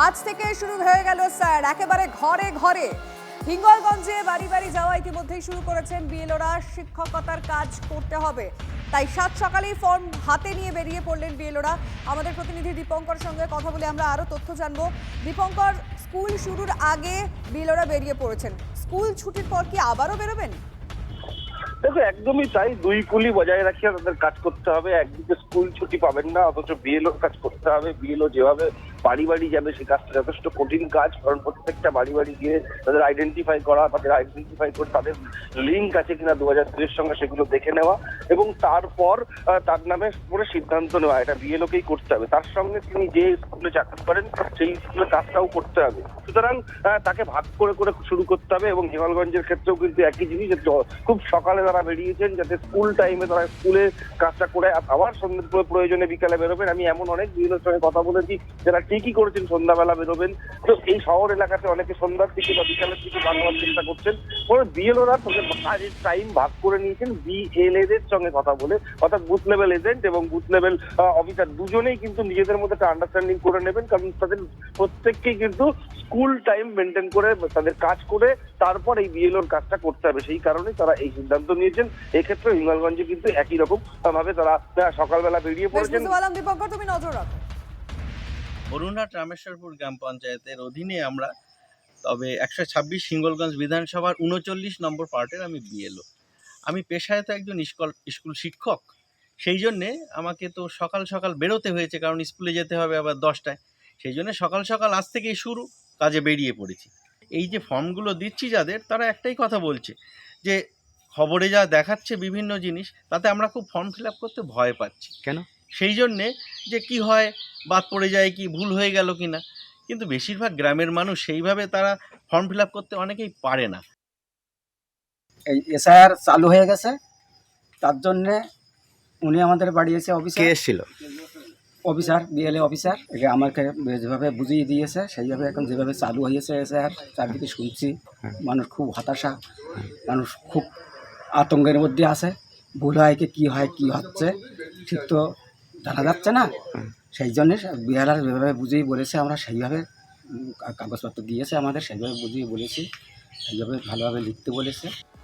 আজ থেকে শুরু হয়ে গেল স্যার একেবারে ঘরে ঘরে। হিঙ্গলগঞ্জে বাড়ি বাড়ি যাওয়া ইতিমধ্যেই শুরু করেছেন বিএলওরা। শিক্ষকতার কাজ করতে হবে, তাই সাত সকালেই ফর্ম হাতে নিয়ে বেরিয়ে পড়লেন বিএলওরা। আমাদের প্রতিনিধি দীপঙ্কর সঙ্গে কথা বলে আমরা আরো তথ্য জানবো। দীপঙ্কর, স্কুল শুরুর আগে বিএলওরা বেরিয়ে পড়েছেন, স্কুল ছুটির পর কি আবারও বেরোবেন? দেখো, একদমই তাই। দুই কুলি বজায় রাখিয়ে তাদের কাজ করতে হবে। একদিকে স্কুল ছুটি পাবেন না, অথচ বিএলওর কাজ করতে হবে। বিএলও যেভাবে বাড়ি বাড়ি যাবে সে কাজটা যথেষ্ট কঠিন কাজ, কারণ প্রত্যেকটা বাড়ি বাড়ি গিয়ে তাদের আইডেন্টিফাই করা, করে তাদের লিঙ্ক আছে কিনা 2003-এর সঙ্গে সেগুলো দেখে নেওয়া এবং তারপর তার নামে পুরো সিদ্ধান্ত নেওয়া। এটা বিএলওকেই করতে হবে। তার সঙ্গে তিনি যে স্কুলে চাকরি করেন সেই স্কুলের কাজটাও করতে হবে। সুতরাং তাকে ভাগ করে করে শুরু করতে হবে এবং হিঙ্গলগঞ্জের ক্ষেত্রেও কিন্তু একই জিনিস, খুব সকালে তারা বেরিয়েছেন যাতে স্কুল টাইমে তারা স্কুলে কাজটা করে আবার সন্ধ্যে প্রয়োজনে বিকালে বেরোবেন। আমি এমন অনেক বিএলওর সঙ্গে কথা বলেছি যারা ঠিকই করেছেন সন্ধ্যাবেলা বেরোবেন। তো এই শহর এলাকাতে অনেকে সন্ধ্যার দিকে বা বিকালের দিকে বাংলার চেষ্টা করছেন। বিএলওরা কাজের টাইম ভাগ করে নিয়েছেন বিএলএদের সঙ্গে কথা বলে, অর্থাৎ বুথ লেভেল এজেন্ট এবং বুথ লেভেল অফিসার দুজনেই কিন্তু নিজেদের মধ্যে একটা আন্ডারস্ট্যান্ডিং করে নেবেন, কারণ তাদের প্রত্যেককেই কিন্তু স্কুল টাইম মেনটেন করে তাদের কাজ করে তারপর এই বিএলওর কাজটা করতে হবে। সেই কারণেই তারা এই সিদ্ধান্ত নিয়েছেন। এক্ষেত্রে হিঙ্গলগঞ্জে কিন্তু একই রকম ভাবে তারা সকালবেলা বেরিয়ে পড়েছেন। দীপঙ্কর, তুমি নজর রাখো। বরুণহাট রামেশ্বরপুর গ্রাম পঞ্চায়েতের অধীনে আমরা, তবে 126 হিঙ্গলগঞ্জ বিধানসভার 39 নম্বর পার্টের আমি বিএলও। আমি পেশায় তো একজন স্কুল শিক্ষক, সেই জন্যে আমাকে তো সকাল সকাল বেরোতে হয়েছে, কারণ স্কুলে যেতে হবে আবার 10টায়। সেই জন্য সকাল সকাল আজ থেকেই শুরু, কাজে বেরিয়ে পড়েছি। এই যে ফর্মগুলো দিচ্ছি যাদের, তারা একটাই কথা বলছে যে খবরে যা দেখাচ্ছে বিভিন্ন জিনিস, তাতে আমরা খুব ফর্ম ফিল আপ করতে ভয় পাচ্ছি। কেন? সেই জন্যে যে কি হয়, বাদ পড়ে যায় কি, ভুল হয়ে গেল কি না। কিন্তু বেশিরভাগ গ্রামের মানুষ সেইভাবে তারা ফর্ম ফিল আপ করতে অনেকেই পারে না। এই এসআইআর চালু হয়ে গেছে, তার জন্যে উনি আমাদের বাড়ি এসে কে এসেছিল? অফিসার, বিএলএ অফিসার আমাকে যেভাবে বুঝিয়ে দিয়েছে সেইভাবে এখন যেভাবে চালু হয়েছে এসআইআর, চারদিকে শুনছি মানুষ খুব হতাশা, মানুষ খুব আতঙ্কের মধ্যে আছে। ভুল হয় কি, কী হয় কী হচ্ছে ঠিক তো জানা যাচ্ছে না। সেই জন্যে বিহালার যেভাবে বুঝিয়ে বলেছে আমরা সেইভাবে কাগজপত্র দিয়েছে আমাদের, সেইভাবে বুঝিয়ে বলেছি, সেইভাবে ভালোভাবে লিখতে বলেছে।